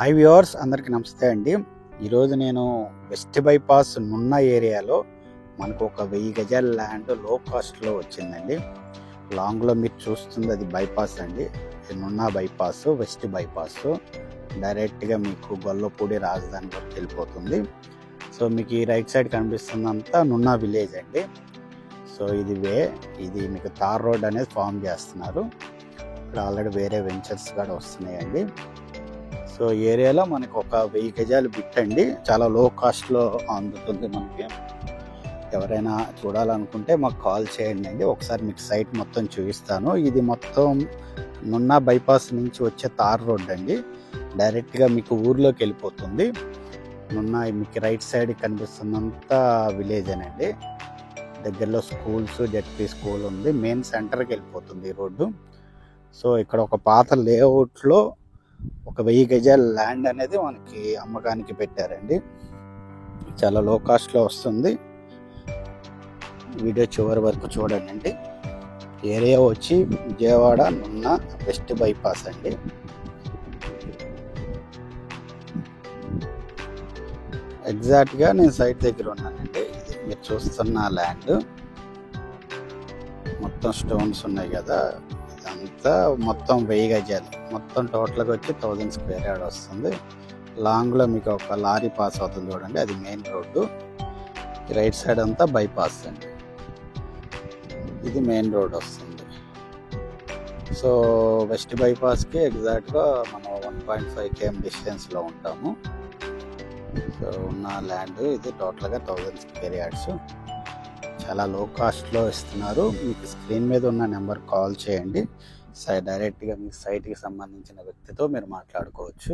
Hi viewers, అందరికీ నమస్తే అండి. ఈరోజు నేను వెస్ట్ బైపాస్ నున్న ఏరియాలో మనకు ఒక 1000 గజాల ల్యాండ్ లో కాస్ట్లో వచ్చిందండి. లాంగ్లో మీరు చూస్తుంది అది బైపాస్ అండి. నున్న బైపాస్, వెస్ట్ బైపాస్ డైరెక్ట్గా మీకు గొల్లపూడి రాజధానిలోకి వెళ్ళిపోతుంది. సో మీకు ఈ రైట్ సైడ్ కనిపిస్తుందంతా నున్న విలేజ్ అండి. సో ఇది మీకు తార్ రోడ్ అనేది ఫామ్ చేస్తున్నారు. ఇక్కడ ఆల్రెడీ వేరే వెంచర్స్ కూడా వస్తున్నాయండి. సో ఏరియాలో మనకు ఒక 1000 గజాలు బిట్ అండి. చాలా లో కాస్ట్లో అందుతుంది. మనకి ఎవరైనా చూడాలనుకుంటే మాకు కాల్ చేయండి అండి. ఒకసారి మీకు సైట్ మొత్తం చూపిస్తాను. ఇది మొత్తం నున్న బైపాస్ నుంచి వచ్చే తార్ రోడ్ అండి. డైరెక్ట్గా మీకు ఊర్లోకి వెళ్ళిపోతుంది. నున్న మీకు రైట్ సైడ్ కనిపిస్తున్నంత విలేజ్ అనండి. దగ్గరలో స్కూల్స్, జెడ్పీ స్కూల్ ఉంది. మెయిన్ సెంటర్కి వెళ్ళిపోతుంది ఈ రోడ్డు. సో ఇక్కడ ఒక పాత లేఅవుట్లో ఒక 1000 గజాల ల్యాండ్ అనేది మనకి అమ్మకానికి పెట్టారండి. చాలా లో కాస్ట్లో వస్తుంది. వీడియో చివరి వరకు చూడండి. ఏరియా వచ్చి విజయవాడ నున్న వెస్ట్ బైపాస్ అండి. ఎగ్జాక్ట్గా నేను సైట్ దగ్గర ఉన్నానండి. ఇది మీరు చూస్తున్న ల్యాండ్ మొత్తం స్టోన్స్ ఉన్నాయి కదా, ఇదంతా మొత్తం 1000 గజాలు. మొత్తం టోటల్గా వచ్చి 1000 స్క్వేర్ యార్డ్ వస్తుంది. లాంగ్లో మీకు ఒక లారీ పాస్ అవుతుంది చూడండి, అది మెయిన్ రోడ్డు. రైట్ సైడ్ అంతా బైపాస్ అండి. ఇది మెయిన్ రోడ్ వస్తుంది. సో వెస్ట్ బైపాస్కి ఎగ్జాక్ట్గా మనం 1.5 km డిస్టెన్స్లో ఉంటాము. సో ఉన్న ల్యాండ్ ఇది టోటల్గా 1000 స్క్వేర్ యార్డ్స్. చాలా లో కాస్ట్లో ఇస్తున్నారు. మీకు స్క్రీన్ మీద ఉన్న నెంబర్ కాల్ చేయండి. డైరెక్ట్గా మీ సైట్కి సంబంధించిన వ్యక్తితో మీరు మాట్లాడుకోవచ్చు.